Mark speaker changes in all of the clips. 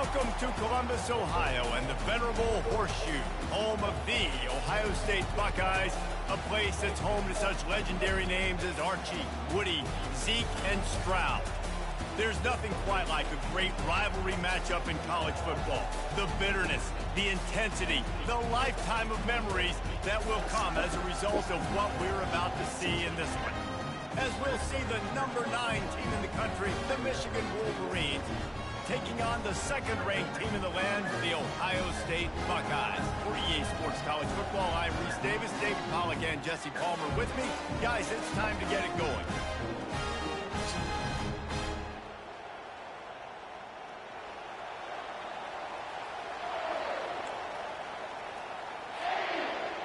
Speaker 1: Welcome to Columbus, Ohio, and the venerable Horseshoe, home of the Ohio State Buckeyes, a place that's home to such legendary names as Archie, Woody, Zeke, and Stroud. There's nothing quite like a great rivalry matchup in college football. The bitterness, the intensity, the lifetime of memories that will come as a result of what we're about to see in this one. As we'll see the number 9 team in the country, the Michigan Wolverines, taking on the second-ranked team in the land, the Ohio State Buckeyes. For EA Sports College Football, I'm Reese Davis, David Pollack, and Jesse Palmer with me. Guys, it's time to get it going.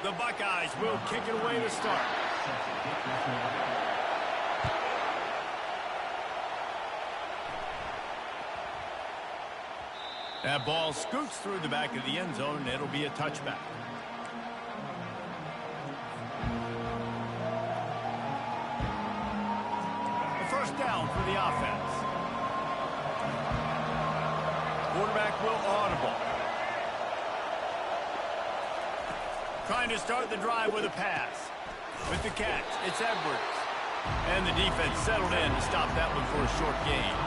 Speaker 1: The Buckeyes will kick it away to start. That ball scoots through the back of the end zone, and it'll be a touchback. A first down for the offense. Quarterback will audible. Trying to start the drive with a pass. With the catch, it's Edwards. And the defense settled in to stop that one for a short gain.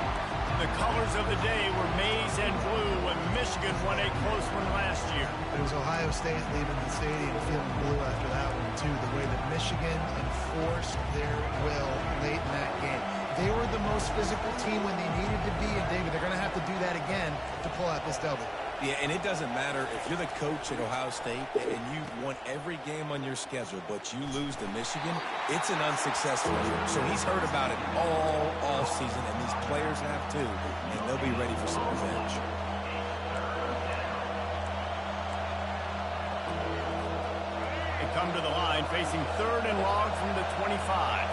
Speaker 1: The colors of the day were maize and blue when Michigan won a close one last year.
Speaker 2: It was Ohio State leaving the stadium feeling blue after that one, too. The way that Michigan enforced their will late in that game. They were the most physical team when they needed to be, and David, they're going to have to do that again to pull out this W.
Speaker 3: Yeah, and it doesn't matter if you're the coach at Ohio State and you won every game on your schedule, but you lose to Michigan, it's an unsuccessful year. So he's heard about it all offseason, and these players have too, and they'll be ready for some revenge.
Speaker 1: They come to the line facing third and long from the 25.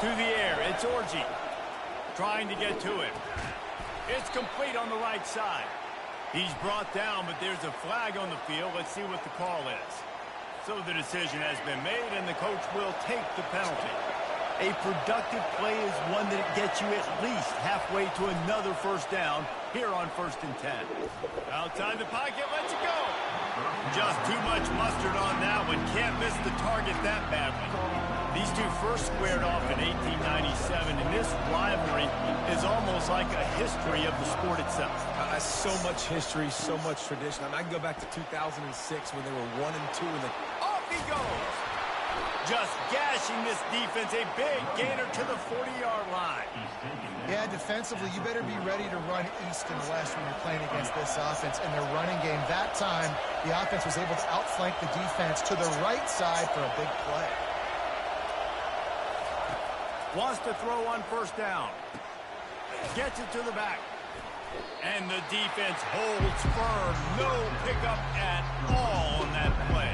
Speaker 1: To the air, it's Orji. Trying to get to him. It's complete on the right side. He's brought down, but there's a flag on the field. Let's see what the call is. So the decision has been made, and the coach will take the penalty. A productive play is one that gets you at least halfway to another first down here on 1st and 10. Outside the pocket, lets it go. Just too much mustard on that one. Can't miss the target that badly. These two first squared off in 1897, and this rivalry is almost like a history of the sport itself.
Speaker 3: So much history, so much tradition. I mean, I can go back to 2006 when they were 1 and 2, and
Speaker 1: off he goes. Just gashing this defense, a big gainer to the 40-yard line.
Speaker 2: Yeah, defensively, you better be ready to run east and west when you're playing against this offense and their running game. That time, the offense was able to outflank the defense to the right side for a big play.
Speaker 1: Wants to throw on first down. Gets it to the back. And the defense holds firm. No pickup at all on that play.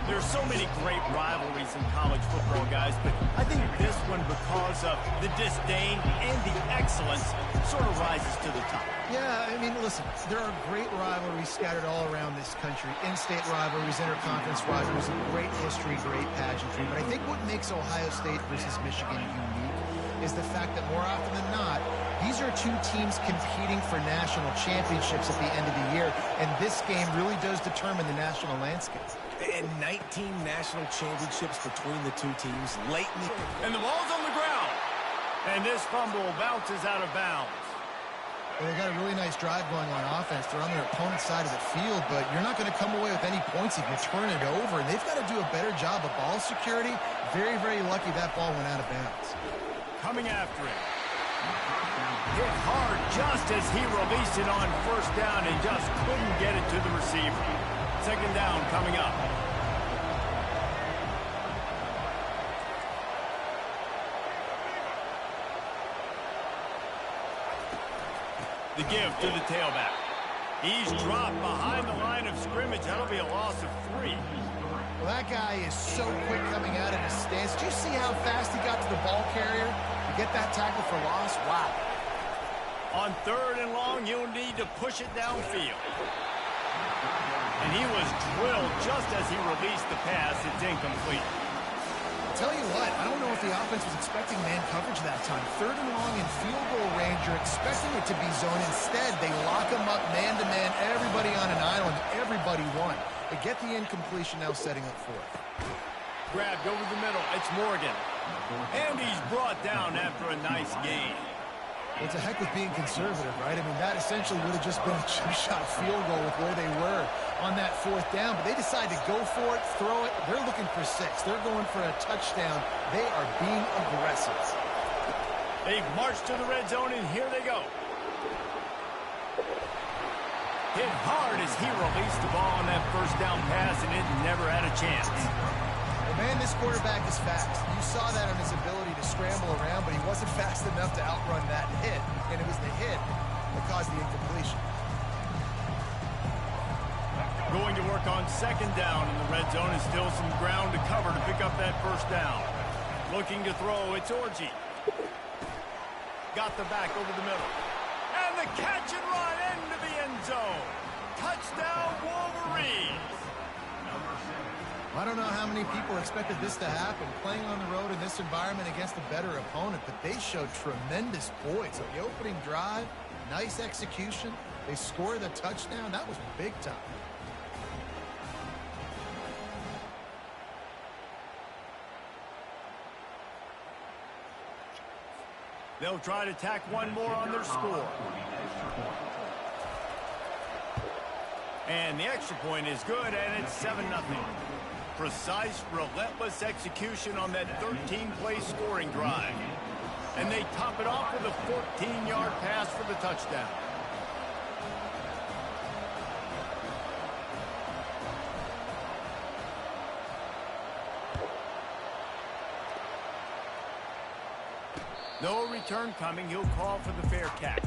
Speaker 1: There's so many great rivalries in college football, guys, but I think this one, because of the disdain and the excellence, sort of rises to the top.
Speaker 2: Yeah, I mean, listen, there are great rivalries scattered all around this country. In-state rivalries, interconference rivalries, great history, great pageantry. But I think what makes Ohio State versus Michigan unique is the fact that more often than not, these are two teams competing for national championships at the end of the year, and this game really does determine the national landscape.
Speaker 3: And 19 national championships between the two teams late in the...
Speaker 1: And the ball's on the ground. And this fumble bounces out of bounds.
Speaker 2: Well, they got a really nice drive going on offense. They're on their opponent's side of the field, but you're not going to come away with any points if you turn it over. And they've got to do a better job of ball security. Very, very lucky that ball went out of bounds.
Speaker 1: Coming after him. Hit hard just as he released it on first down and just couldn't get it to the receiver. Second down coming up. The give to the tailback. He's dropped behind the line of scrimmage. That'll be a loss of 3.
Speaker 2: Well, that guy is so quick coming out of his stance. Did you see how fast he got to the ball carrier to get that tackle for loss? Wow.
Speaker 1: On third and long, you'll need to push it downfield. And he was drilled just as he released the pass. It's incomplete.
Speaker 2: Tell you what, I don't know if the offense was expecting man coverage that time. 3rd and long in field goal range. You're expecting it to be zone. Instead, they lock them up man-to-man, everybody on an island, everybody won. They get the incompletion, now setting up 4th.
Speaker 1: Grabbed over the middle. It's Morgan. And he's brought down after a nice gain.
Speaker 2: Well, it's a heck with being conservative, right? I mean, that essentially would have just been a chip-shot field goal with where they were on that 4th down. But they decide to go for it, throw it. They're looking for 6. They're going for a touchdown. They are being aggressive.
Speaker 1: They've marched to the red zone, and here they go. Hit hard as he released the ball on that 1st down pass, and it never had a chance.
Speaker 2: Man, this quarterback is fast. You saw that on his ability to scramble around, but he wasn't fast enough to outrun that hit, and it was the hit that caused the incompletion.
Speaker 1: Going to work on 2nd down in the red zone, and still some ground to cover to pick up that 1st down. Looking to throw, it's Orji. Got the back over the middle. And the catch and run into the end zone. Touchdown, Wolverines.
Speaker 2: I don't know how many people expected this to happen, playing on the road in this environment against a better opponent, but they showed tremendous poise. On the opening drive, nice execution. They scored a touchdown. That was big time.
Speaker 1: They'll try to tack one more on their score. And the extra point is good, and it's 7-0. Precise, relentless execution on that 13-play scoring drive. And they top it off with a 14-yard pass for the touchdown. No return coming. He'll call for the fair catch.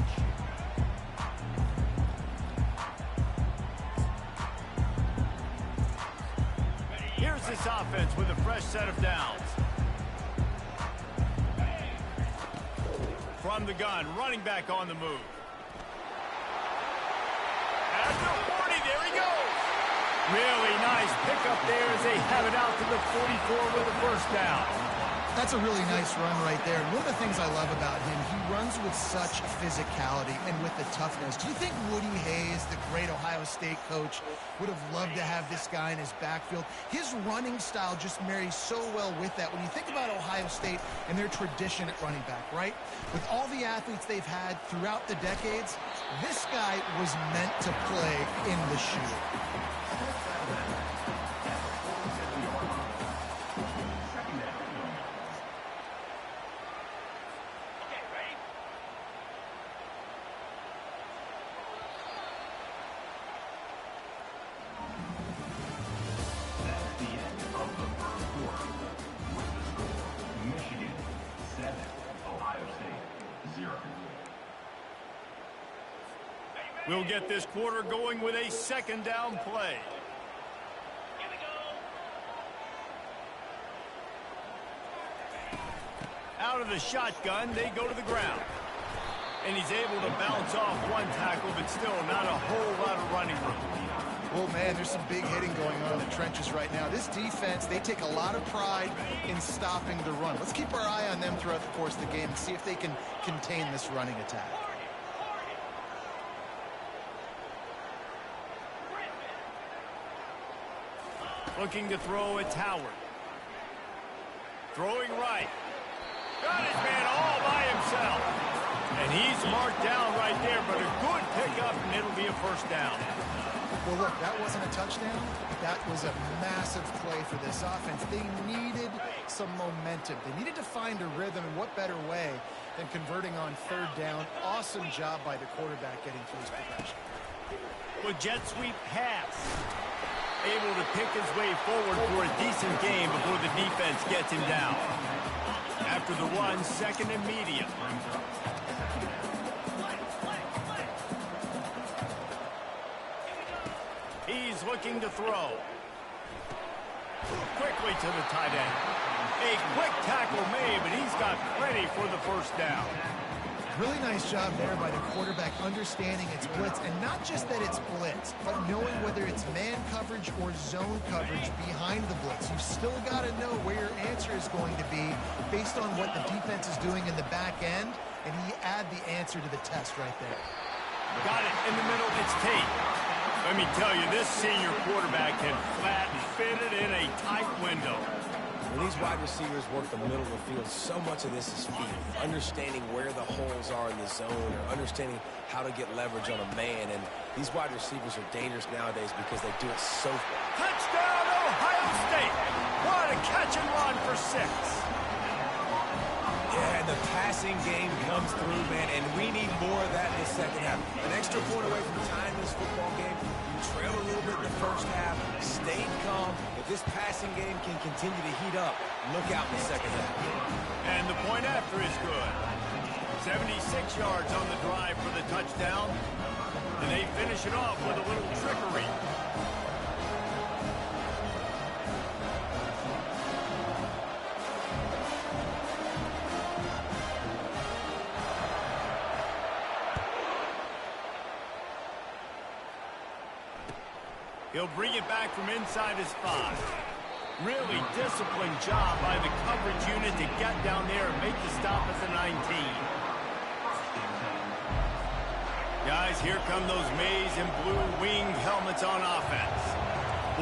Speaker 1: Here's this offense with a fresh set of downs. From the gun, running back on the move. At the 40, there he goes. Really nice pickup there as they have it out to the 44 with a 1st down.
Speaker 2: That's a really nice run right there. And one of the things I love about him, he runs with such physicality and with the toughness. Do you think Woody Hayes, the great Ohio State coach, would have loved to have this guy in his backfield? His running style just marries so well with that. When you think about Ohio State and their tradition at running back, right? With all the athletes they've had throughout the decades, this guy was meant to play in the shoe.
Speaker 1: We'll get this quarter going with a 2nd down play. Here we go. Out of the shotgun, they go to the ground. And he's able to bounce off one tackle, but still not a whole lot of running room.
Speaker 2: Well, man, there's some big hitting going on in the trenches right now. This defense, they take a lot of pride in stopping the run. Let's keep our eye on them throughout the course of the game and see if they can contain this running attack.
Speaker 1: Looking to throw, it's Howard. Throwing right. Got his man all by himself. And he's marked down right there, but a good pickup, and it'll be a 1st down.
Speaker 2: Well, look, that wasn't a touchdown. That was a massive play for this offense. They needed some momentum. They needed to find a rhythm, and what better way than converting on 3rd down. Awesome job by the quarterback getting through his progression.
Speaker 1: With jet sweep pass. Able to pick his way forward for a decent game before the defense gets him down. After the run, 2nd and medium. He's looking to throw. Quickly to the tight end. A quick tackle made, but he's got plenty for the 1st down.
Speaker 2: Really nice job there by the quarterback understanding it's blitz, and not just that it's blitz, but knowing whether it's man coverage or zone coverage behind the blitz. You've still got to know where your answer is going to be based on what the defense is doing in the back end, and he add the answer to the test right there.
Speaker 1: Got it in the middle. It's Tate. Let me tell you, this senior quarterback can flat fit it in a tight window.
Speaker 3: When these wide receivers work the middle of the field, so much of this is feet. Understanding where the holes are in the zone, or understanding how to get leverage on a man. And these wide receivers are dangerous nowadays because they do it so fast.
Speaker 1: Touchdown, Ohio State! What a catch and run for 6.
Speaker 3: Yeah, and the passing game comes through, man, and we need more of that in the second half. An extra point away from tying this football game. You trail a little bit in the first half, stayed calm. If this passing game can continue to heat up, look out in the second half.
Speaker 1: And the point after is good. 76 yards on the drive for the touchdown. And they finish it off with a little trickery. He'll bring it back from inside his 5. Really disciplined job by the coverage unit to get down there and make the stop at the 19. Guys, here come those maize and blue winged helmets on offense.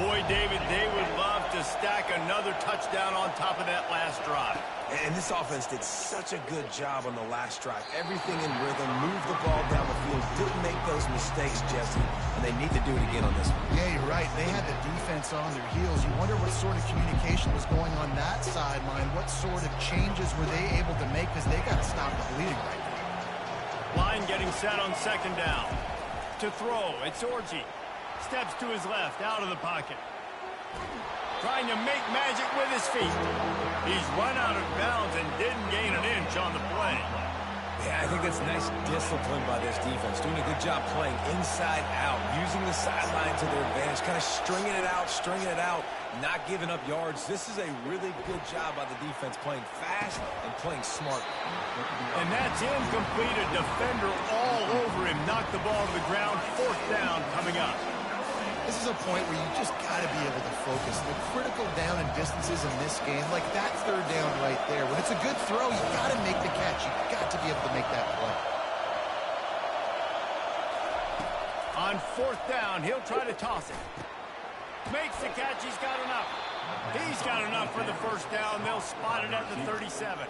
Speaker 1: Boy, David, they would love to stack another touchdown on top of that last drive.
Speaker 3: And this offense did such a good job on the last drive. Everything in rhythm, moved the ball down the field, didn't make those mistakes, Jesse, and they need to do it again on this one.
Speaker 2: Yeah, you're right. They had the defense on their heels. You wonder what sort of communication was going on that sideline. What sort of changes were they able to make, because they got to stop the bleeding right now.
Speaker 1: Line getting set on second down. To throw, it's Orji. Steps to his left, out of the pocket. Trying to make magic with his feet. He's run out of bounds and didn't gain an inch on the play.
Speaker 3: Yeah, I think that's nice discipline by this defense. Doing a good job playing inside out, using the sideline to their advantage, kind of stringing it out, not giving up yards. This is a really good job by the defense, playing fast and playing smart.
Speaker 1: And that's incomplete. A defender all over him. Knocked the ball to the ground. 4th down coming up.
Speaker 2: This is a point where you just got to be able to focus. The critical down and distances in this game, like that 3rd down right there. When it's a good throw, you got to make the catch. You got to be able to make that play.
Speaker 1: On 4th down, he'll try to toss it. Makes the catch. He's got enough. He's got enough for the 1st down. They'll spot it at the 37.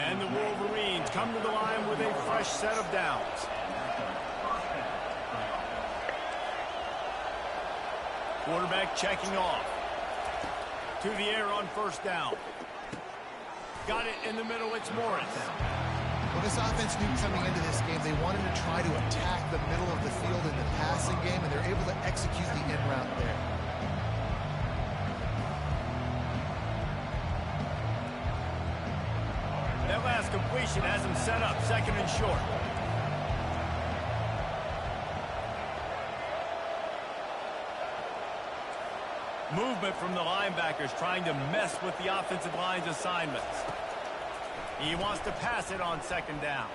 Speaker 1: And the Wolverines come to the line with a fresh set of downs. Quarterback checking off. To the air on 1st down. Got it in the middle. It's Morris.
Speaker 2: Well, this offense knew coming into this game they wanted to try to attack the middle of the field in the passing game, and they're able to execute the in route there.
Speaker 1: That last completion has him set up 2nd and short. Movement from the linebackers trying to mess with the offensive line's assignments. He wants to pass it on 2nd down.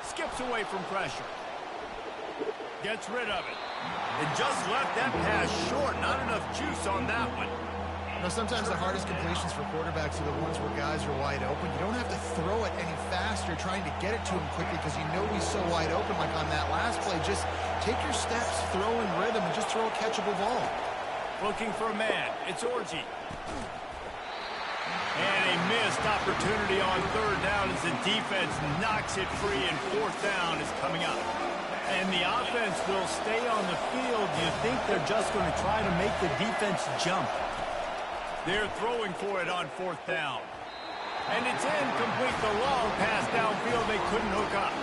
Speaker 1: Skips away from pressure. Gets rid of it. It just left that pass short. Not enough juice on that one.
Speaker 2: You know, sometimes the hardest completions for quarterbacks are the ones where guys are wide open. You don't have to throw it any faster trying to get it to him quickly because you know he's so wide open. Like on that last play, just take your steps, throw in rhythm, and just throw a catchable ball.
Speaker 1: Looking for a man. It's Orji. And a missed opportunity on 3rd down as the defense knocks it free, and 4th down is coming up. And the offense will stay on the field. You think they're just going to try to make the defense jump. They're throwing for it on 4th down. And it's incomplete. The long pass downfield, they couldn't hook up.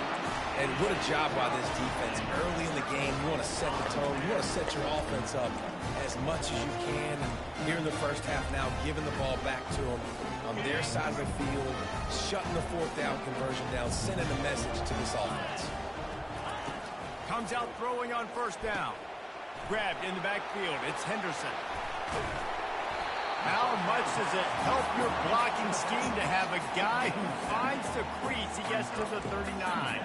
Speaker 3: And what a job by this defense. Early in the game, you want to set the tone. You want to set your offense up as much as you can. And here in the first half now, giving the ball back to them on their side of the field, shutting the 4th down conversion down, sending a message to this offense.
Speaker 1: Comes out throwing on 1st down. Grabbed in the backfield. It's Henderson. How much does it help your blocking scheme to have a guy who finds the crease? He gets to the 39.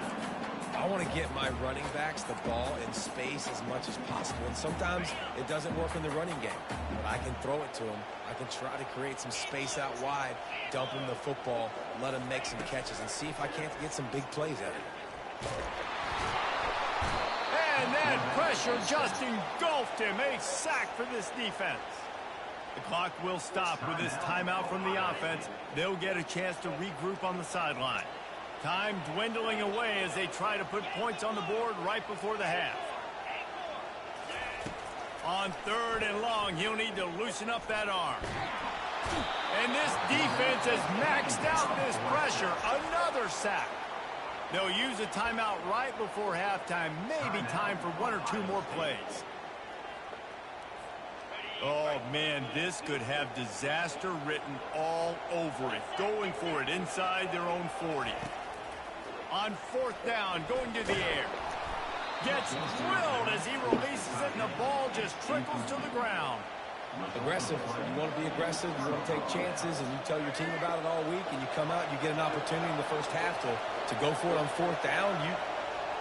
Speaker 3: I want to get my running backs the ball in space as much as possible. And sometimes it doesn't work in the running game. But I can throw it to them. I can try to create some space out wide, dump him the football, let him make some catches, and see if I can't get some big plays out of it.
Speaker 1: And that pressure just engulfed him. A sack for this defense. The clock will stop with this timeout from the offense. They'll get a chance to regroup on the sideline. Time dwindling away as they try to put points on the board right before the half. On 3rd and long, he'll need to loosen up that arm. And this defense has maxed out this pressure. Another sack. They'll use a timeout right before halftime. Maybe time for 1 or 2 more plays. Oh, man, this could have disaster written all over it. Going for it inside their own 40. On 4th down, going to the air. Gets drilled as he releases it, and the ball just trickles to the ground.
Speaker 3: Aggressive. You want to be aggressive. You want to take chances, and you tell your team about it all week, and you come out and you get an opportunity in the first half to go for it on 4th down.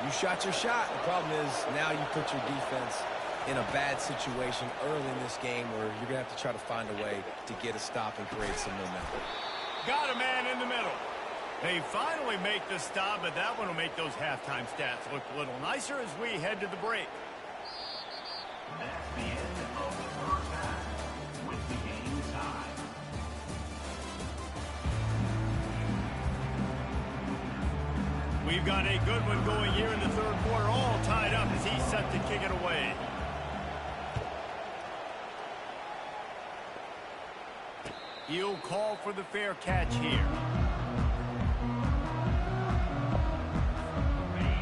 Speaker 3: You shot your shot. The problem is now you put your defense in a bad situation early in this game where you're going to have to try to find a way to get a stop and create some momentum.
Speaker 1: Got a man in the middle. They finally make the stop, but that one will make those halftime stats look a little nicer as we head to the break.
Speaker 4: That's the end of the first half with the game tied.
Speaker 1: We've got a good one going here in the 3rd quarter, all tied up as he's set to kick it away. He'll call for the fair catch here.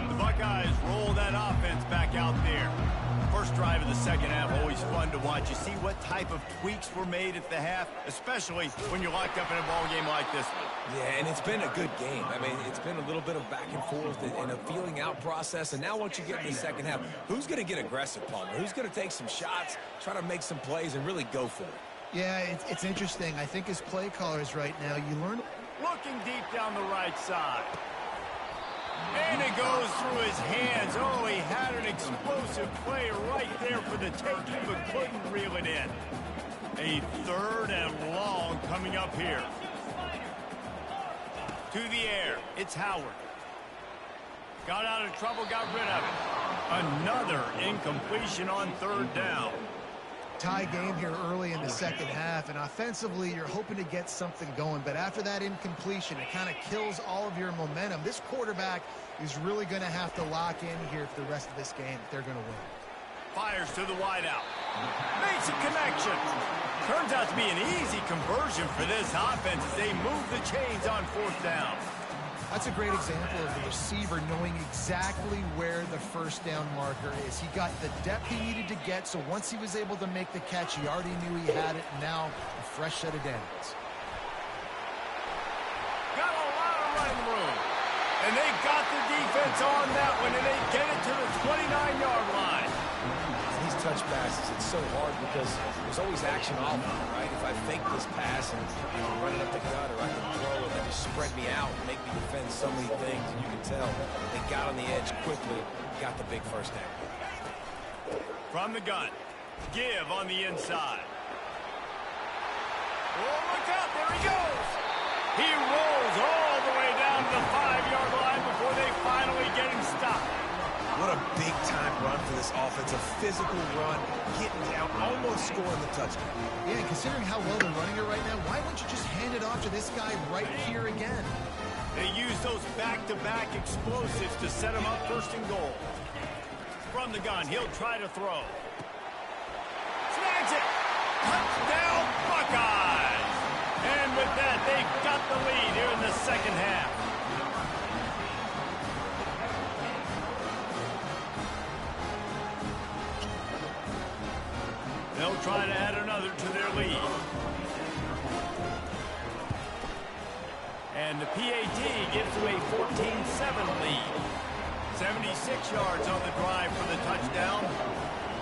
Speaker 1: The Buckeyes roll that offense back out there. First drive of the 2nd half, always fun to watch. You see what type of tweaks were made at the half, especially when you're locked up in a ball game like this one.
Speaker 3: Yeah, and it's been a good game. I mean, it's been a little bit of back and forth and a feeling out process. And now once you get in the 2nd half, who's going to get aggressive, Palmer? Who's going to take some shots, try to make some plays, and really go for it?
Speaker 2: Yeah, it's interesting. I think as play callers right now, you learn.
Speaker 1: Looking deep down the right side. And it goes through his hands. Oh, he had an explosive play right there for the taking, but couldn't reel it in. A 3rd and long coming up here. To the air, it's Howard. Got out of trouble, got rid of it. Another incompletion on 3rd down.
Speaker 2: Tie game here early in the 2nd half, and offensively you're hoping to get something going, but after that incompletion it kind of kills all of your momentum. This quarterback is really going to have to lock in here for the rest of this game if they're going to win.
Speaker 1: Fires to the wideout. Makes a connection. Turns out to be an easy conversion for this offense as they move the chains on 4th down.
Speaker 2: That's a great example of the receiver knowing exactly where the 1st down marker is. He got the depth he needed to get, so once he was able to make the catch, he already knew he had it, and now a fresh set of downs.
Speaker 1: Got a lot of running room. And they got the defense on that one, and they get it to the 29-yard line.
Speaker 3: These touch passes, it's so hard because there's always action off of it, right? If I fake this pass and I can run it up the gut, or I can throw it and just spread me out and make me defend so many things, and you can tell they got on the edge quickly, got the big 1st down.
Speaker 1: From the gun, give on the inside. Oh, look out, there he goes. He rolls all the way down to the 5-yard line before they finally get him stopped.
Speaker 3: What a big-time run for this offense. A physical run, getting down, almost scoring the touchdown.
Speaker 2: Yeah, and considering how well they're running it right now, why wouldn't you just hand it off to this guy right here again?
Speaker 1: They use those back-to-back explosives to set him up 1st and goal. From the gun, he'll try to throw. Snags it! Touchdown, Buckeyes! And with that, they've got the lead here in the 2nd half. They'll try to add another to their lead. And the PAT gives them a 14-7 lead. 76 yards on the drive for the touchdown.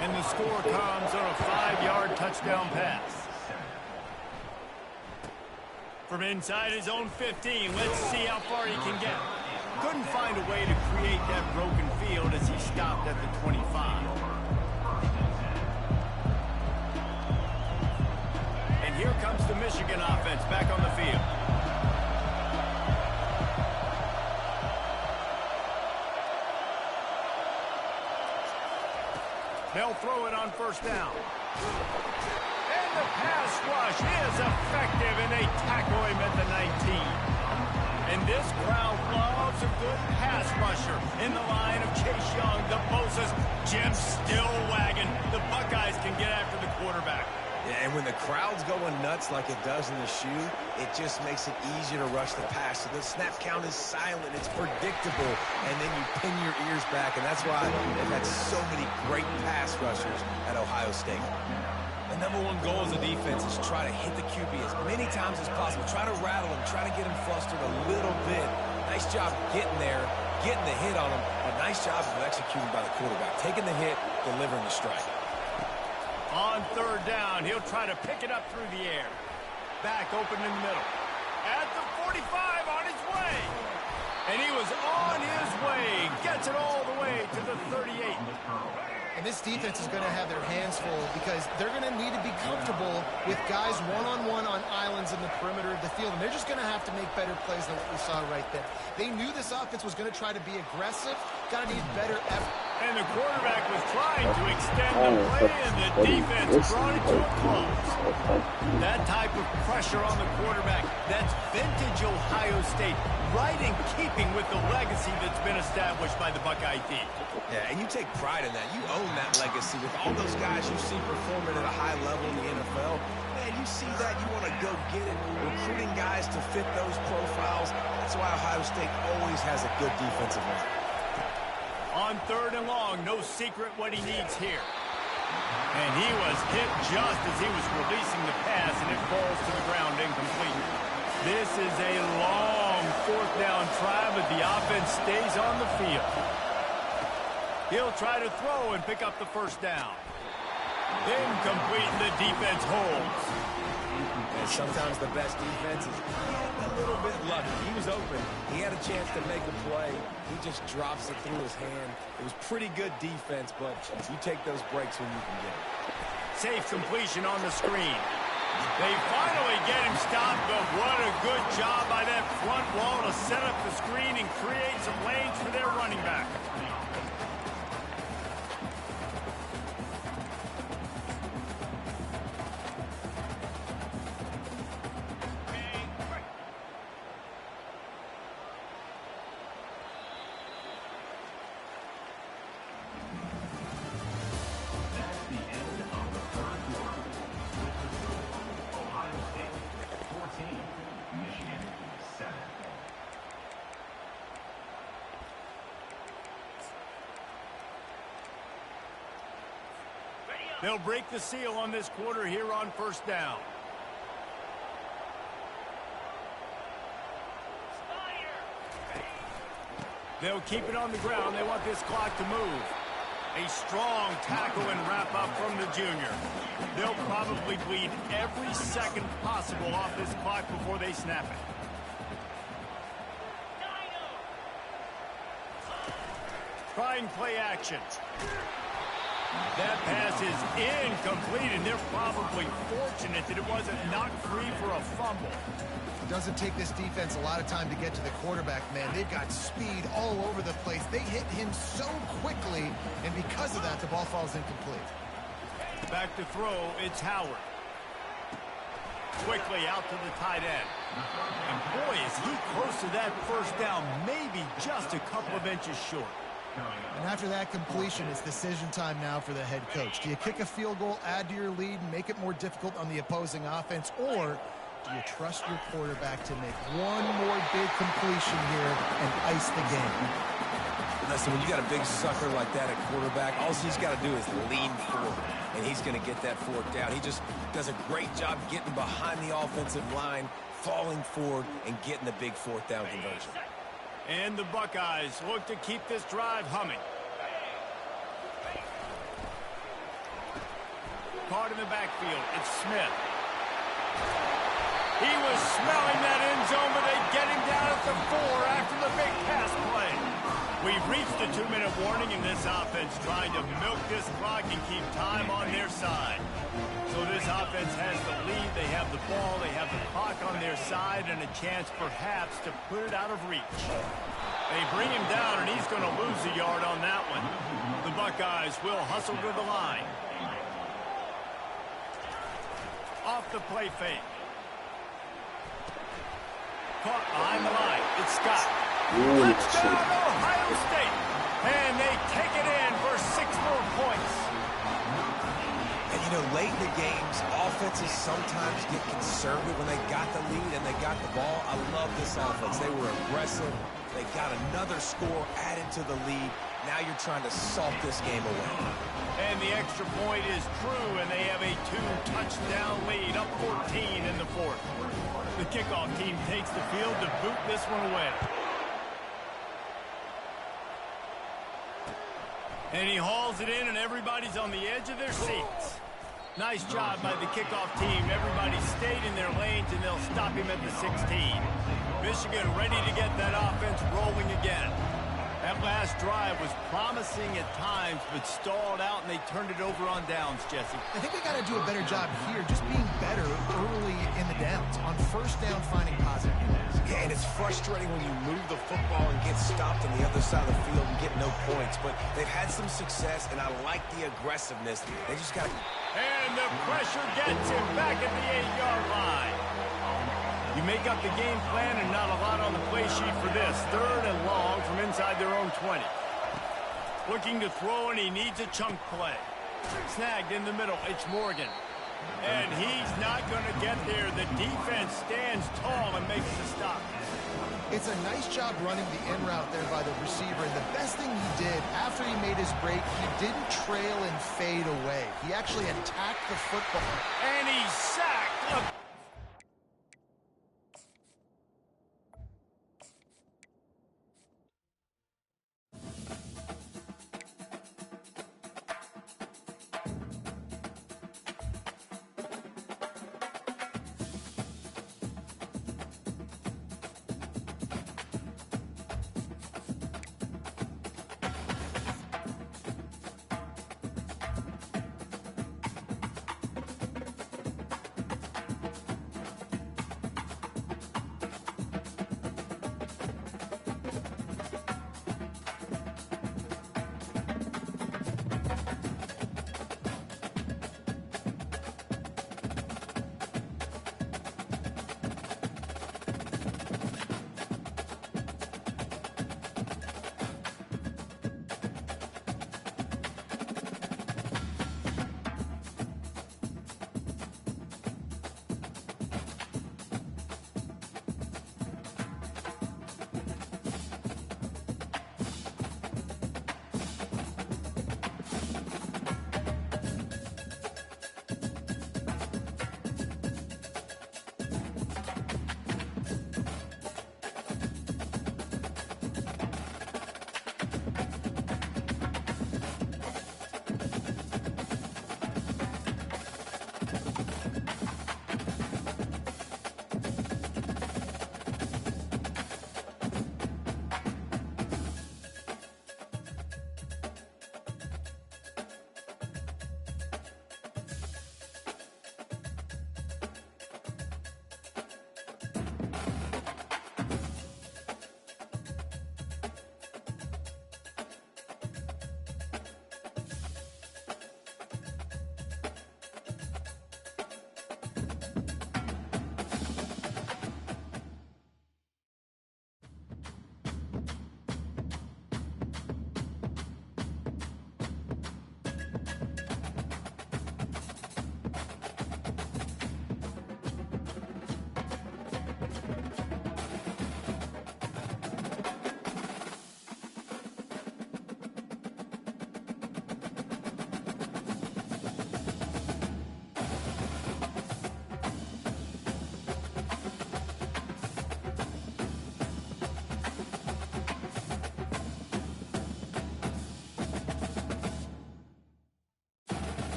Speaker 1: And the score comes on a 5-yard touchdown pass. From inside his own 15, let's see how far he can get. Couldn't find a way to create that broken field as he stopped at the 25. And here comes the Michigan offense back on the field. They'll throw it on first down. And the pass rush is effective, and they tackle him at the 19. And this crowd loves a good pass rusher in the line of Chase Young, the Bosa's, Jim still wagging. The Buckeyes can get after the quarterback.
Speaker 3: Yeah, and when the crowd's going nuts like it does in the shoe, it just makes it easier to rush the pass. So the snap count is silent, it's predictable, and then you pin your ears back, and that's why they've had so many great pass rushers at Ohio State. The number one goal as a defense is try to hit the QB as many times as possible. Try to rattle him, try to get him flustered a little bit. Nice job getting there, getting the hit on him, but nice job of executing by the quarterback. Taking the hit, delivering the strike.
Speaker 1: On third down, he'll try to pick it up through the air. Back open in the middle. At the 45, on his way. And he was on his way. Gets it all the way to the 38.
Speaker 2: And this defense is going to have their hands full because they're going to need to be comfortable with guys one-on-one on islands in the perimeter of the field. And they're just going to have to make better plays than what we saw right there. They knew this offense was going to try to be aggressive. Got to need better effort.
Speaker 1: And the quarterback was trying to extend the play, and the defense brought it to a close. That type of pressure on the quarterback, that's vintage Ohio State, right in keeping with the legacy that's been established by the Buckeye team.
Speaker 3: Yeah, and you take pride in that. You own that legacy with all those guys you see performing at a high level in the NFL. Man, you see that, you want to go get it. Recruiting guys to fit those profiles. That's why Ohio State always has a good defensive line.
Speaker 1: On third and long, no secret what he needs here. And he was hit just as he was releasing the pass, and it falls to the ground incomplete. This is a long fourth down try, but the offense stays on the field. He'll try to throw and pick up the first down. Incomplete, and the defense holds.
Speaker 3: And sometimes the best defense is a little bit lucky. He was open. He had a chance to make a play. He just drops it through his hand. It was pretty good defense, but you take those breaks when you can get it.
Speaker 1: Safe completion on the screen. They finally get him stopped, but what a good job by that front wall to set up the screen and create some lanes for their running back. They'll break the seal on this quarter here on first down. They'll keep it on the ground. They want this clock to move. A strong tackle and wrap up from the junior. They'll probably bleed every second possible off this clock before they snap it. Try and play action. That pass is incomplete, and they're probably fortunate that it wasn't knocked free for a fumble.
Speaker 2: It doesn't take this defense a lot of time to get to the quarterback, man. They've got speed all over the place. They hit him so quickly, and because of that, the ball falls incomplete.
Speaker 1: Back to throw, it's Howard. Quickly out to the tight end. And boy, is he close to that first down, maybe just a couple of inches short.
Speaker 2: And after that completion, it's decision time now for the head coach. Do you kick a field goal, add to your lead, and make it more difficult on the opposing offense, or do you trust your quarterback to make one more big completion here and ice the game?
Speaker 3: Listen, when you got a big sucker like that at quarterback, all he's got to do is lean forward, and he's going to get that fourth down. He just does a great job getting behind the offensive line, falling forward, and getting the big fourth down conversion.
Speaker 1: And the Buckeyes look to keep this drive humming. Caught in the backfield, it's Smith. He was smelling that end zone, but they get him down at the 4 after the big pass play. We've reached a 2-minute warning in this offense, trying to milk this clock and keep time on their side. So this offense has the lead. They have the ball. They have the clock on their side and a chance perhaps to put it out of reach. They bring him down, and he's going to lose a yard on that one. The Buckeyes will hustle to the line. Off the play fake. Caught behind the line. It's Scott. Touchdown, Ohio State. And they take it in for 6 more points.
Speaker 3: And, you know, late in the games, offenses sometimes get conservative when they got the lead and they got the ball. I love this offense. They were aggressive. They got another score added to the lead. Now you're trying to salt this game away.
Speaker 1: And the extra point is true, and they have a 2-touchdown lead, up 14 in the 4th. The kickoff team takes the field to boot this one away. And he hauls it in, and everybody's on the edge of their seats. Nice job by the kickoff team. Everybody stayed in their lanes, and they'll stop him at the 16. Michigan ready to get that offense rolling again. That last drive was promising at times, but stalled out, and they turned it over on downs, Jesse.
Speaker 2: I think they got to do a better job here, just being better early in the downs. On first down, finding positive units.
Speaker 3: Yeah, and it's frustrating when you move the football and get stopped on the other side of the field and get no points. But they've had some success, and I like the aggressiveness. They just got to...
Speaker 1: And the pressure gets him back at the 8-yard line. You make up the game plan and not a lot on the play sheet for this. 3rd and long from inside their own 20. Looking to throw, and he needs a chunk play. Snagged in the middle. It's Morgan. And he's not going to get there. The defense stands tall and makes the stop.
Speaker 2: It's a nice job running the in route there by the receiver. And the best thing he did after he made his break, he didn't trail and fade away. He actually attacked the football.
Speaker 1: And he's sacked.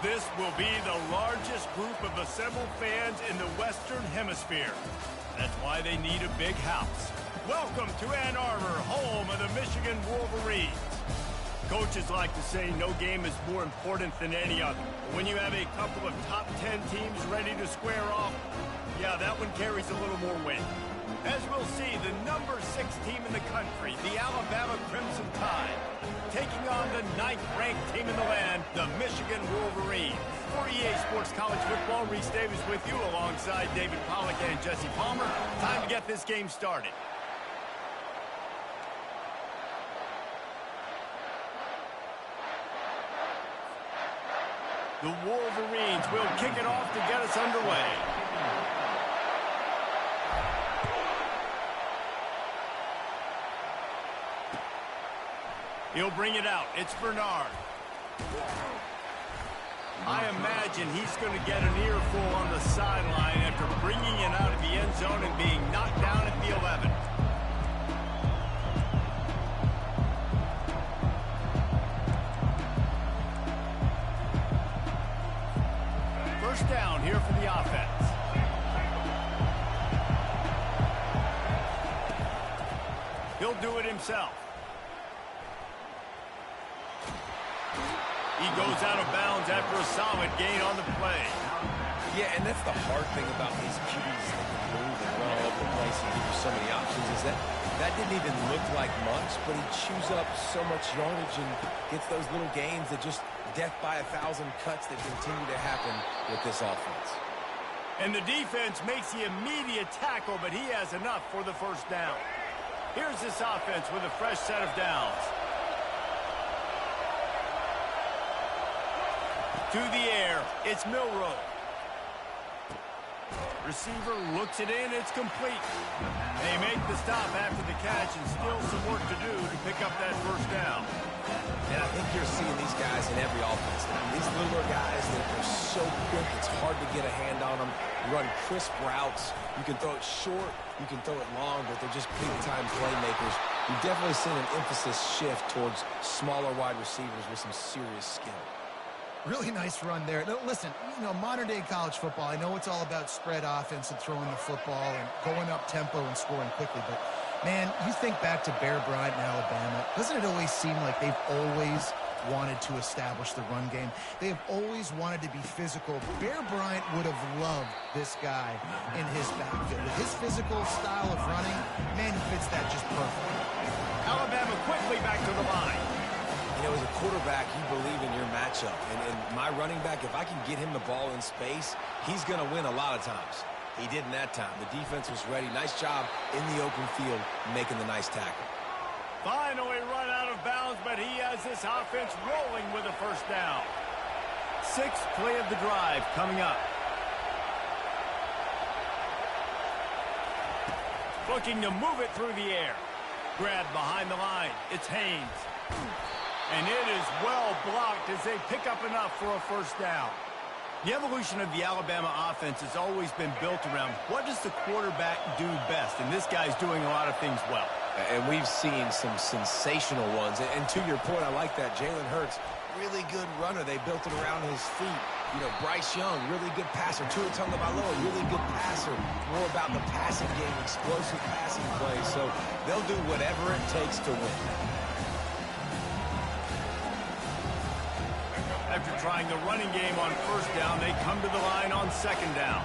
Speaker 1: This will be the largest group of assembled fans in the Western Hemisphere. That's why they need a big house. Welcome to Ann Arbor, home of the Michigan Wolverines. Coaches like to say no game is more important than any other. But when you have a couple of top 10 teams ready to square off, yeah, that one carries a little more weight. As we'll see, the number 6 team in the country, the Alabama Crimson Tide, taking on the 9th-ranked team in the land, the Michigan Wolverines. For EA Sports College Football, Reese Davis with you alongside David Pollack and Jesse Palmer. Time to get this game started. The Wolverines will kick it off to get us underway. He'll bring it out. It's Bernard. I imagine he's going to get an earful on the sideline after bringing it out of the end zone and being knocked down at the 11. First down here for the offense. He'll do it himself. He goes out of bounds after a solid gain on the play.
Speaker 3: Yeah, and that's the hard thing about these QBs that can move and run all over the place and give you so many options is that didn't even look like much, but he chews up so much yardage and gets those little gains that just death by 1,000 cuts that continue to happen with this offense.
Speaker 1: And the defense makes the immediate tackle, but he has enough for the first down. Here's this offense with a fresh set of downs. To the air, it's Milroe. Receiver looks it in, it's complete. They make the stop after the catch and still some work to do to pick up that first down.
Speaker 3: And I think you're seeing these guys in every offense now. These littler guys that are so quick, it's hard to get a hand on them. Run crisp routes. You can throw it short, you can throw it long, but they're just big-time playmakers. You've definitely seen an emphasis shift towards smaller wide receivers with some serious skill.
Speaker 2: Really nice run there. Now, listen, modern-day college football, I know it's all about spread offense and throwing the football and going up tempo and scoring quickly, but, man, you think back to Bear Bryant in Alabama, doesn't it always seem like they've always wanted to establish the run game? They have always wanted to be physical. Bear Bryant would have loved this guy in his backfield. With his physical style of running, man, he fits that just perfectly.
Speaker 1: Alabama quickly back to the line.
Speaker 3: As a quarterback, you believe in your matchup. And my running back, if I can get him the ball in space, he's going to win a lot of times. He didn't that time. The defense was ready. Nice job in the open field making the nice tackle.
Speaker 1: Finally run out of bounds, but he has this offense rolling with a first down. 6th play of the drive coming up. Looking to move it through the air. Grab behind the line. It's Haynes. And it is well blocked as they pick up enough for a first down. The evolution of the Alabama offense has always been built around what does the quarterback do best, and this guy's doing a lot of things well.
Speaker 3: And we've seen some sensational ones. And to your point, I like that. Jalen Hurts, really good runner. They built it around his feet. Bryce Young, really good passer. Tua Tagovailoa, really good passer. More about the passing game, explosive passing plays. So they'll do whatever it takes to win.
Speaker 1: After trying the running game on first down, they come to the line on second down.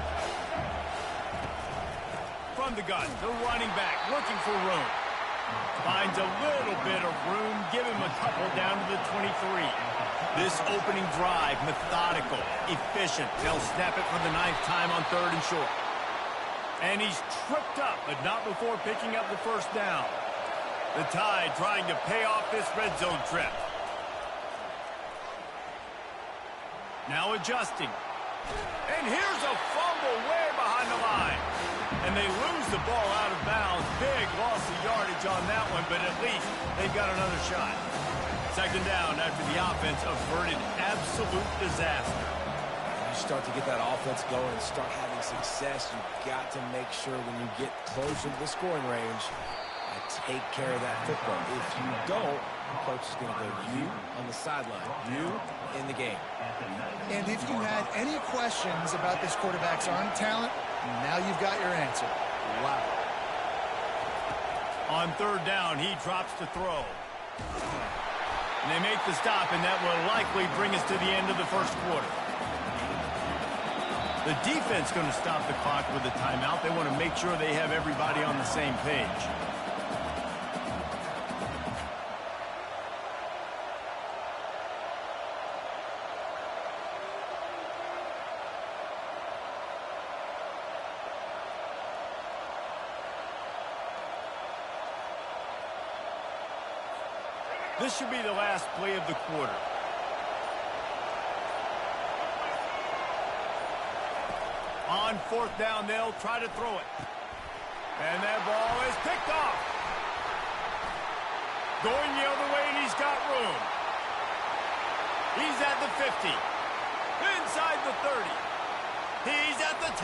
Speaker 1: From the gun, the running back looking for room. Finds a little bit of room, give him a couple down to the 23. This opening drive, methodical, efficient. They'll snap it for the 9th time on 3rd and short. And he's tripped up, but not before picking up the first down. The Tide trying to pay off this red zone trip. Now adjusting. And here's a fumble way behind the line. And they lose the ball out of bounds. Big loss of yardage on that one, but at least they've got another shot. Second down after the offense averted absolute disaster.
Speaker 3: You start to get that offense going and start having success, you've got to make sure when you get closer to the scoring range, I take care of that football. If you don't, the coach is going to go you on the sideline, you in the game.
Speaker 2: And if you had any questions about this quarterback's arm talent, now you've got your answer. Wow.
Speaker 1: On third down, he drops to throw. And they make the stop, and that will likely bring us to the end of the first quarter. The defense going to stop the clock with a timeout. They want to make sure they have everybody on the same page. This should be the last play of the quarter. On fourth down, they'll try to throw it. And that ball is picked off. Going the other way, and he's got room. He's at the 50. Inside the 30. He's at the 10.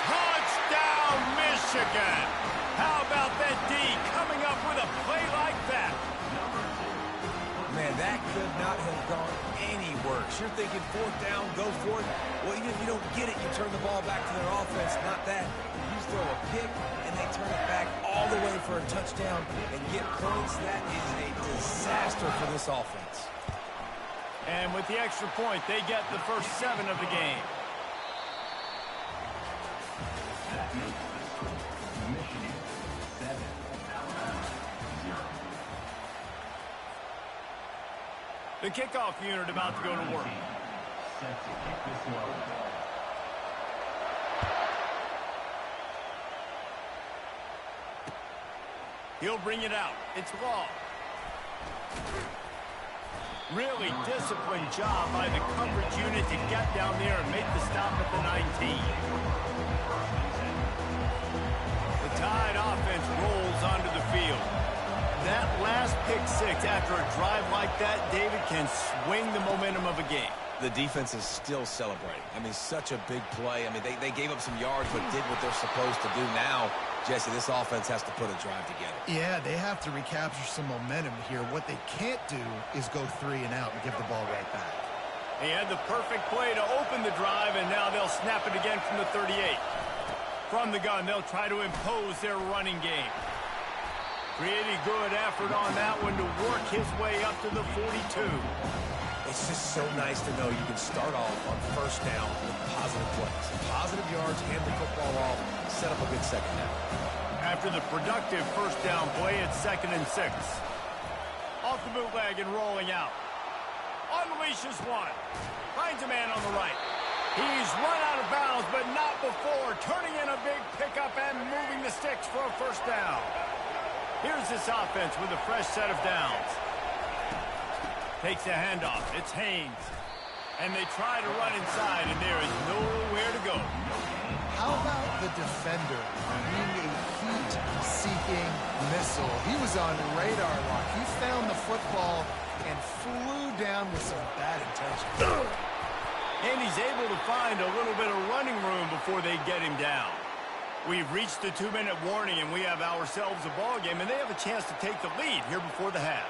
Speaker 1: Touchdown, Michigan. How about that D coming up with a play like that?
Speaker 3: Man, that could not have gone any worse. You're thinking fourth down, go for it. Well, even if you don't get it, you turn the ball back to their offense. Not that. You throw a pick, and they turn it back all the way for a touchdown and get points. That is a disaster for this offense.
Speaker 1: And with the extra point, they get the first 7 of the game.
Speaker 4: Michigan 7, Alabama 0.
Speaker 1: The kickoff unit about to go to work.
Speaker 4: Set to kick this one.
Speaker 1: He'll bring it out. It's long. Really disciplined job by the coverage unit to get down there and make the stop at the 19. The Tide offense rolls onto the field. That last pick six after a drive like that, David, can swing the momentum of a game.
Speaker 3: The defense is still celebrating. I mean, such a big play. I mean, they gave up some yards but did what they're supposed to do. Now, Jesse, this offense has to put a drive together.
Speaker 2: Yeah, they have to recapture some momentum here. What they can't do is go 3 and out and give the ball right back.
Speaker 1: He had the perfect play to open the drive, and now they'll snap it again from the 38. From the gun, they'll try to impose their running game. Pretty good effort on that one to work his way up to the 42.
Speaker 3: It's just so nice to know you can start off on first down with positive plays. Positive yards, hand the football off, set up a good second down.
Speaker 1: After the productive first down play, it's 2nd and 6. Off the bootleg and rolling out. Unleashes one. Finds a man on the right. He's run out of bounds, but not before turning in a big pickup and moving the sticks for a first down. Here's this offense with a fresh set of downs. Takes a handoff. It's Haynes. And they try to run inside, and there is nowhere to go.
Speaker 2: How about the defender being a heat-seeking missile? He was on radar lock. He found the football and flew down with some bad intentions.
Speaker 1: And he's able to find a little bit of running room before they get him down. We've reached the 2-minute warning, and we have ourselves a ball game, and they have a chance to take the lead here before the half.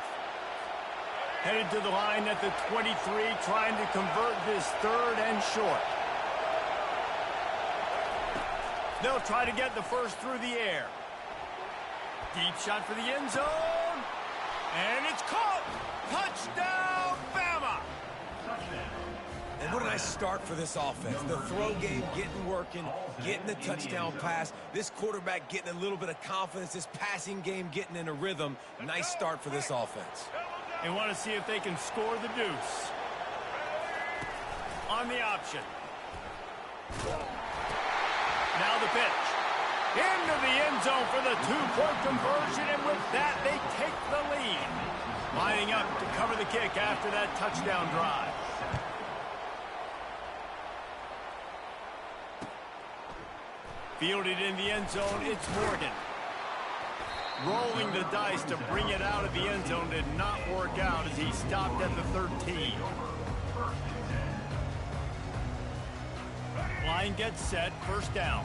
Speaker 1: Headed to the line at the 23, trying to convert this 3rd and short. They'll try to get the first through the air. Deep shot for the end zone. And it's caught. Touchdown, Bama.
Speaker 3: And what a nice start for this offense. The throw game getting working, getting the touchdown pass. This quarterback getting a little bit of confidence. This passing game getting in a rhythm. Nice start for this offense.
Speaker 1: They want to see if they can score the deuce. On the option. Now the pitch. Into the end zone for the 2-point conversion, and with that, they take the lead. Lining up to cover the kick after that touchdown drive. Fielded in the end zone, it's Morgan. Rolling the dice to bring it out of the end zone did not work out as he stopped at the 13. Line gets set, first down.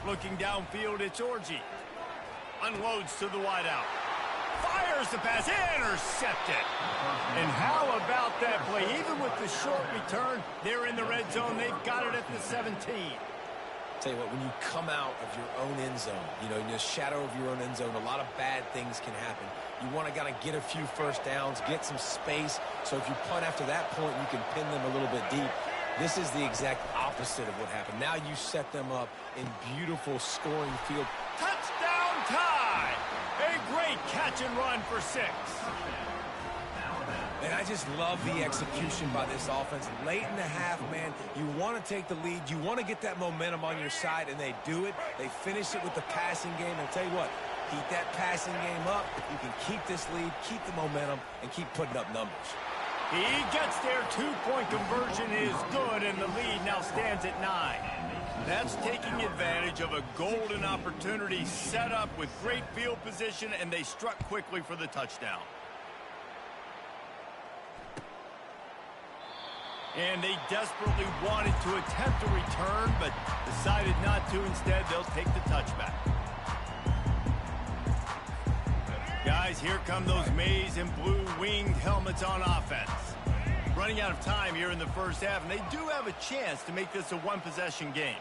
Speaker 1: Looking downfield, it's Orji. Unloads to the wideout. Fires the pass, intercepted. And how about that play? Even with the short return, they're in the red zone. They've got it at the 17.
Speaker 3: Tell you what, when you come out of your own end zone, you know, in the shadow of your own end zone, a lot of bad things can happen. You want to kind of get a few first downs, get some space, so if you punt after that point, you can pin them a little bit deep. This is the exact opposite of what happened. Now you set them up in beautiful scoring field.
Speaker 1: Touchdown tie! A great catch and run for 6.
Speaker 3: And I just love the execution by this offense. Late in the half, man, you want to take the lead. You want to get that momentum on your side, and they do it. They finish it with the passing game. And I'll tell you what, keep that passing game up. You can keep this lead, keep the momentum, and keep putting up numbers.
Speaker 1: He gets there. 2-point conversion is good, and the lead now stands at 9. That's taking advantage of a golden opportunity set up with great field position, and they struck quickly for the touchdown. And they desperately wanted to attempt a return, but decided not to. Instead, they'll take the touchback. Guys, here come those maize and blue winged helmets on offense. Running out of time here in the first half, and they do have a chance to make this a one-possession game.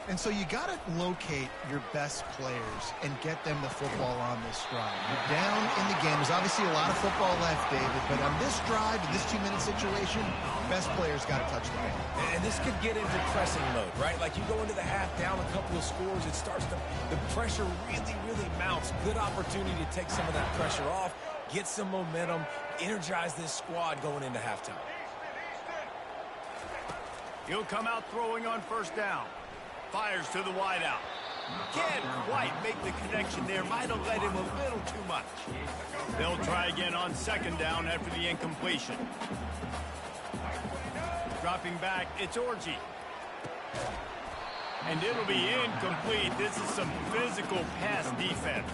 Speaker 2: And so you got to locate your best players and get them the football on this drive. You're down in the game. There's obviously a lot of football left, David, but on this drive, in this 2-minute situation, best players got to touch the ball.
Speaker 3: And this could get into pressing mode, right? Like you go into the half down a couple of scores, it starts to, the pressure really, really mounts. Good opportunity to take some of that pressure off, get some momentum, energize this squad going into halftime.
Speaker 1: He'll come out throwing on first down. Fires to the wideout. Can't quite make the connection there. Might have led him a little too much. They'll try again on second down after the incompletion. Dropping back, it's Orji. And it'll be incomplete. This is some physical pass defense.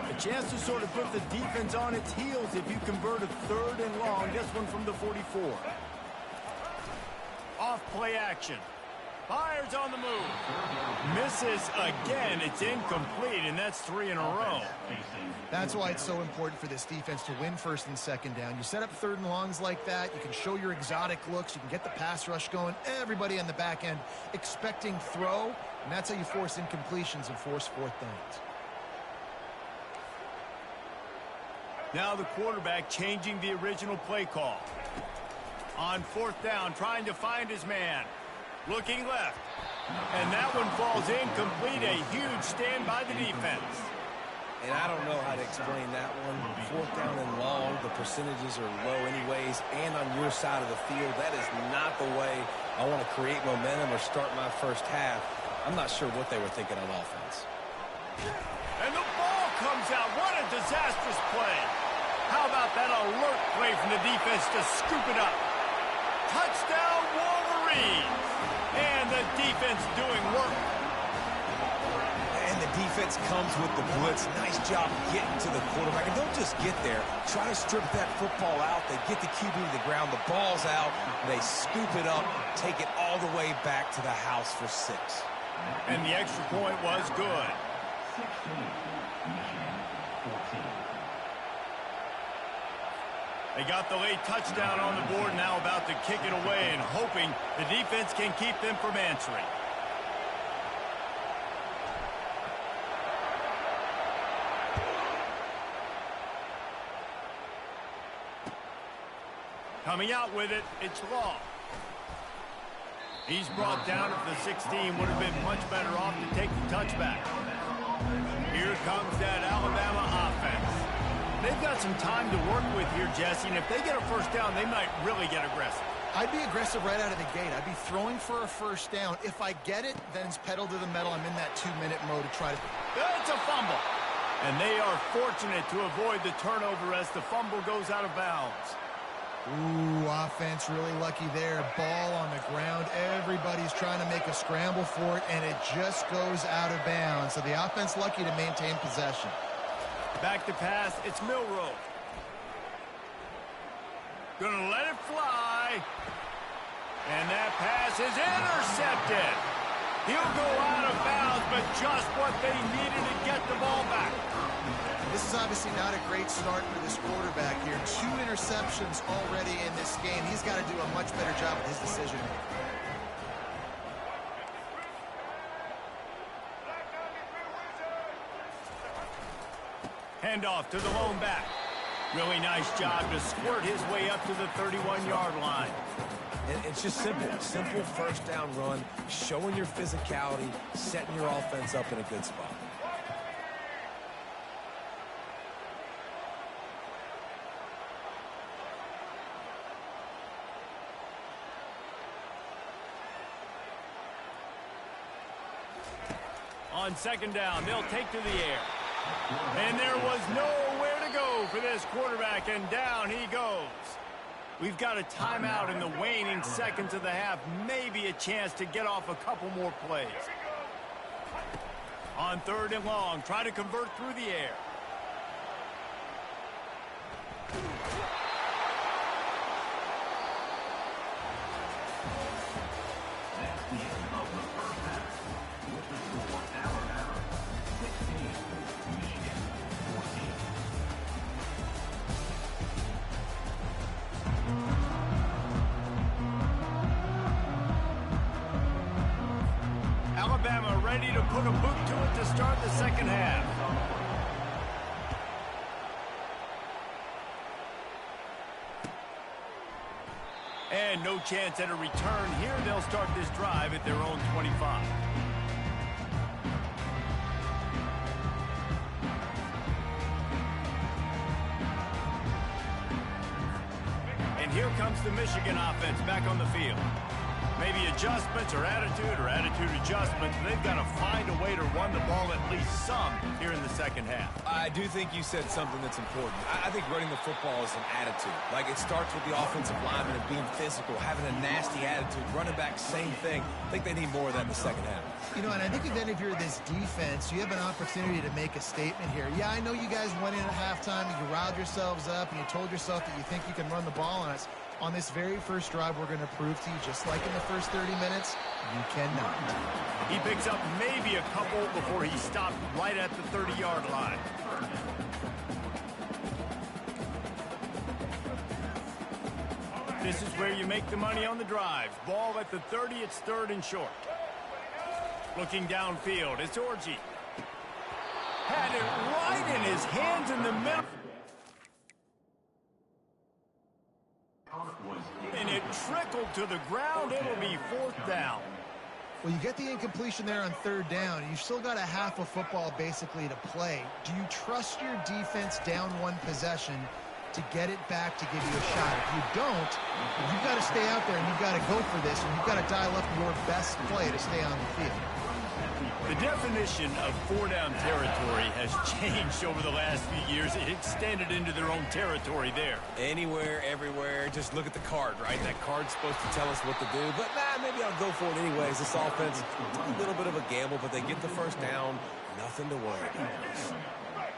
Speaker 1: A chance to sort of put the defense on its heels if you convert a 3rd and long. This one from the 44. Off play action. Fires on the move. Misses again. It's incomplete, and that's 3 in a row.
Speaker 2: That's why it's so important for this defense to win first and second down. You set up 3rd and longs like that. You can show your exotic looks. You can get the pass rush going. Everybody on the back end expecting throw, and that's how you force incompletions and force 4th downs.
Speaker 1: Now the quarterback changing the original play call. On 4th down, trying to find his man. Looking left. And that one falls incomplete. A huge stand by the defense.
Speaker 3: And I don't know how to explain that one. 4th down and long, the percentages are low anyways. And on your side of the field, that is not the way I want to create momentum or start my first half. I'm not sure what they were thinking on offense.
Speaker 1: And the ball comes out. What a disastrous play. How about that alert play from the defense to scoop it up? Touchdown, Wolverines. And the defense doing work.
Speaker 3: And the defense comes with the blitz. Nice job getting to the quarterback. And don't just get there. Try to strip that football out. They get the QB to the ground. The ball's out. They scoop it up, take it all the way back to the house for 6.
Speaker 1: And the extra point was good.
Speaker 4: 16, Michigan, 14.
Speaker 1: They got the late touchdown on the board, now about to kick it away and hoping the defense can keep them from answering. Coming out with it, it's Law. He's brought down at the 16, would have been much better off to take the touchback. Here comes that Alabama offense. They've got some time to work with here, Jesse, and if they get a first down, they might really get aggressive.
Speaker 2: I'd be aggressive right out of the gate. I'd be throwing for a first down. If I get it, then it's pedal to the metal. I'm in that 2-minute mode to try to...
Speaker 1: It's a fumble. And they are fortunate to avoid the turnover as the fumble goes out of bounds.
Speaker 2: Ooh, offense really lucky there. Ball on the ground. Everybody's trying to make a scramble for it, and it just goes out of bounds. So the offense lucky to maintain possession.
Speaker 1: Back to pass, it's Milroe. Gonna let it fly. And that pass is intercepted. He'll go out of bounds, but just what they needed to get the ball back.
Speaker 2: This is obviously not a great start for this quarterback here. 2 interceptions already in this game. He's got to do a much better job with his decision making.
Speaker 1: Handoff to the lone back. Really nice job to squirt his way up to the 31-yard line.
Speaker 3: And it's just simple. Simple first down run, showing your physicality, setting your offense up in a good spot.
Speaker 1: On second down, they'll take to the air. And there was nowhere to go for this quarterback, and down he goes. We've got a timeout in the waning seconds of the half. Maybe a chance to get off a couple more plays. On third and long, try to convert through the air.
Speaker 4: That's the end of the first half. With the score, Alabama 16, Michigan 14.
Speaker 1: Alabama ready to put a boot to it to start the second half. And no chance at a return here. They'll start this drive at their own 25. And here comes the Michigan offense back on the field. Maybe adjustments or attitude adjustments. They've got to find a way to run the ball at least some here in the second half.
Speaker 3: I do think you said something that's important. I think running the football is an attitude. Like, it starts with the offensive lineman and being physical, having a nasty attitude. Running back, same thing. I think they need more of that in the second half.
Speaker 2: You know, and I think then if you're this defense, you have an opportunity to make a statement here. Yeah, I know you guys went in at halftime and you riled yourselves up and you told yourself that you think you can run the ball on us. On this very first drive, we're going to prove to you, just like in the first 30 minutes, you cannot.
Speaker 1: He picks up maybe a couple before he stopped right at the 30-yard line. This is where you make the money on the drives. Ball at the 30, it's third and short. Looking downfield, it's Orji. Had it right in his hands in the middle. And it trickled to the ground. It'll be fourth down.
Speaker 2: Well, you get the incompletion there on third down. You've still got a half of football basically to play. Do you trust your defense down one possession to get it back to give you a shot? If you don't, you've got to stay out there and you've got to go for this, and you've got to dial up your best play to stay on the field.
Speaker 1: The definition of four-down territory has changed over the last few years. It extended into their own territory there.
Speaker 3: Anywhere, everywhere, just look at the card, right? That card's supposed to tell us what to do, but maybe I'll go for it anyways. This offense, a little bit of a gamble, but they get the first down. Nothing to worry about.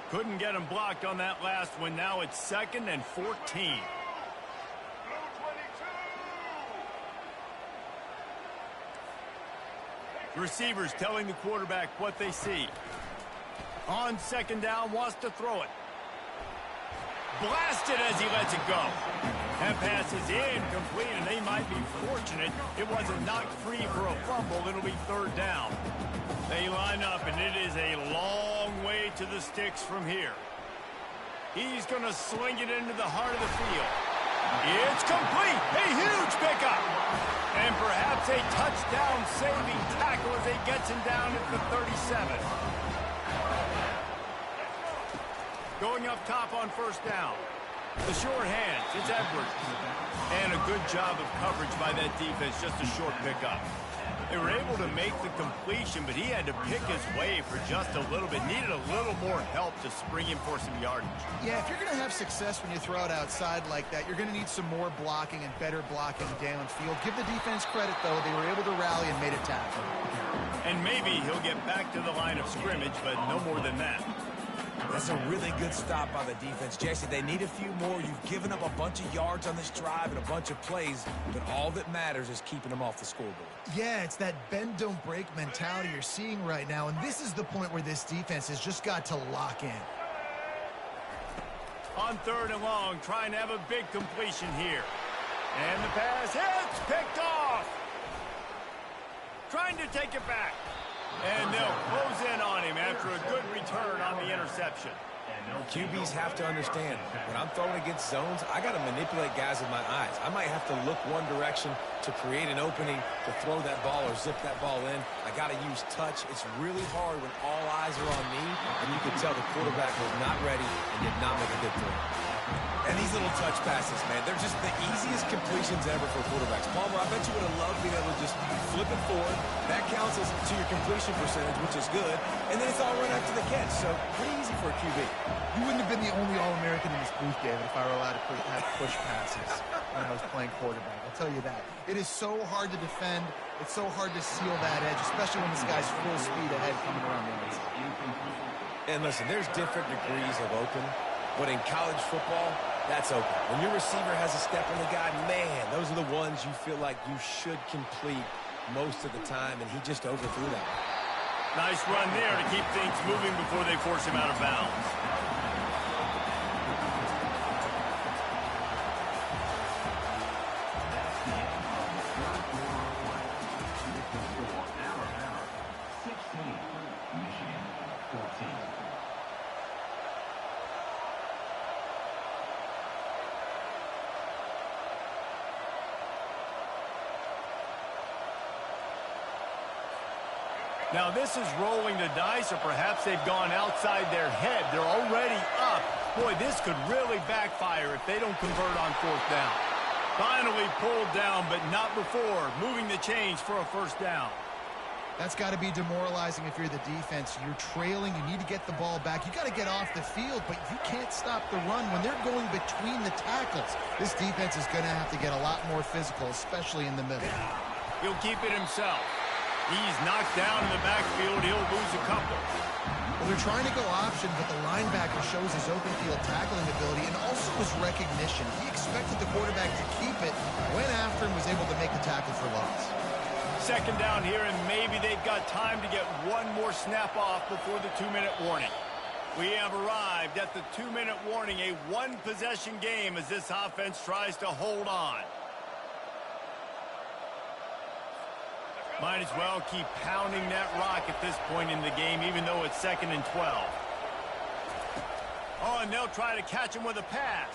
Speaker 1: Couldn't get him blocked on that last one. Now it's 2nd and 14. Receivers telling the quarterback what they see. On second down, wants to throw it. Blasted as he lets it go. That pass is incomplete, and they might be fortunate it wasn't knocked free for a fumble. It'll be third down. They line up, and it is a long way to the sticks from here. He's going to sling it into the heart of the field. It's complete. A huge pickup. And perhaps a touchdown-saving tackle as he gets him down at the 37. Going up top on first down. The short hands, it's Edwards. And a good job of coverage by that defense, just a short pickup. They were able to make the completion, but he had to pick his way for just a little bit. Needed a little more help to spring him for some yardage.
Speaker 2: Yeah, if you're going to have success when you throw it outside like that, you're going to need some more blocking and better blocking downfield. Give the defense credit, though. They were able to rally and made a tackle.
Speaker 1: And maybe he'll get back to the line of scrimmage, but no more than that.
Speaker 3: That's a really good stop by the defense. Jesse, they need a few more. You've given up a bunch of yards on this drive and a bunch of plays, but all that matters is keeping them off the scoreboard.
Speaker 2: Yeah, it's that bend, don't break mentality you're seeing right now, and this is the point where this defense has just got to lock in.
Speaker 1: On 3rd and long, trying to have a big completion here. And the pass hits, picked off. Trying to take it back. And they'll close in on him after a good return on the interception.
Speaker 3: QBs have to understand, when I'm throwing against zones, I got to manipulate guys with my eyes. I might have to look one direction to create an opening to throw that ball or zip that ball in. I got to use touch. It's really hard when all eyes are on me, and you can tell the quarterback was not ready and did not make a good throw. And these little touch passes, man, they're just the easiest completions ever for quarterbacks. Palmer, I bet you would have loved being able to just flip it forward. That counts as to your completion percentage, which is good. And then it's all run after the catch, so pretty easy for a QB.
Speaker 2: You wouldn't have been the only All-American in this booth, David, if I were allowed to have push passes when I was playing quarterback. I'll tell you that. It is so hard to defend. It's so hard to seal that edge, especially when this guy's full speed ahead coming around the outside.
Speaker 3: And listen, there's different degrees of open, but in college football, that's open. When your receiver has a step on the guy, man, those are the ones you feel like you should complete most of the time, and he just overthrew that.
Speaker 1: Nice run there to keep things moving before they force him out of bounds. Now this is rolling the dice, or perhaps they've gone outside their head. They're already up. Boy, this could really backfire if they don't convert on 4th down. Finally pulled down, but not before. Moving the chains for a 1st down.
Speaker 2: That's got to be demoralizing if you're the defense. You're trailing. You need to get the ball back. You got to get off the field, but you can't stop the run when they're going between the tackles. This defense is going to have to get a lot more physical, especially in the middle.
Speaker 1: He'll keep it himself. He's knocked down in the backfield. He'll lose a couple.
Speaker 2: Well, they're trying to go option, but the linebacker shows his open field tackling ability and also his recognition. He expected the quarterback to keep it, went after him, was able to make the tackle for loss.
Speaker 1: 2nd down here, and maybe they've got time to get one more snap off before the 2-minute warning. We have arrived at the 2-minute warning, a one-possession game as this offense tries to hold on. Might as well keep pounding that rock at this point in the game, even though it's 2nd and 12. Oh, and they'll try to catch him with a pass.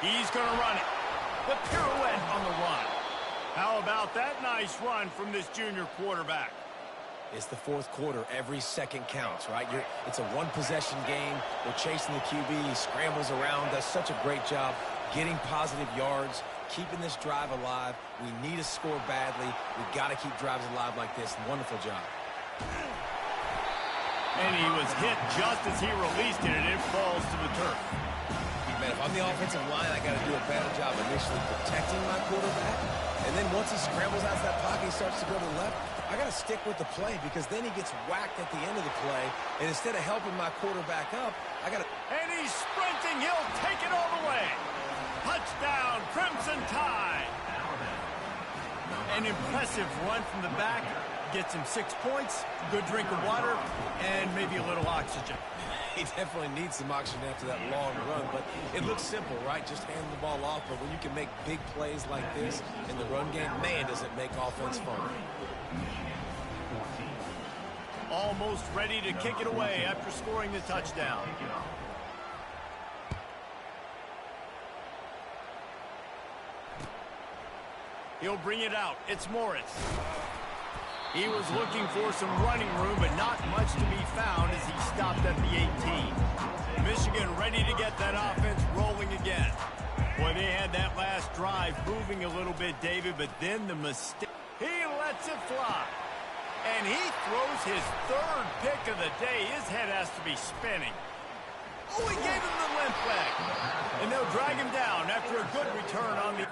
Speaker 1: He's going to run it. The pirouette on the run. How about that nice run from this junior quarterback?
Speaker 3: It's the 4th quarter. Every second counts, right? It's a one-possession game. We're chasing the QB. He scrambles around, does such a great job getting positive yards, keeping this drive alive. We need to score badly. We've got to keep drives alive like this. Wonderful job.
Speaker 1: And he was hit just as he released it, and it falls to the turf.
Speaker 3: Man, if I'm the offensive line, I got to do a better job initially protecting my quarterback. And then once he scrambles out of that pocket, he starts to go to the left, I got to stick with the play because then he gets whacked at the end of the play. And instead of helping my quarterback up, I got to...
Speaker 1: And he's sprinting. He'll take it all the way. Touchdown, Crimson Tide. An impressive run from the back. Gets him 6 points, good drink of water, and maybe a little oxygen.
Speaker 3: He definitely needs some oxygen after that long run, but it looks simple, right? Just hand the ball off, but when you can make big plays like this in the run game, man, does it make offense fun.
Speaker 1: Almost ready to kick it away after scoring the touchdown. He'll bring it out. It's Morris. He was looking for some running room, but not much to be found as he stopped at the 18. Michigan ready to get that offense rolling again. Boy, they had that last drive moving a little bit, David, but then the mistake. He lets it fly. And he throws his 3rd pick of the day. His head has to be spinning. Oh, he gave him the limp leg. And they'll drag him down after a good return on the...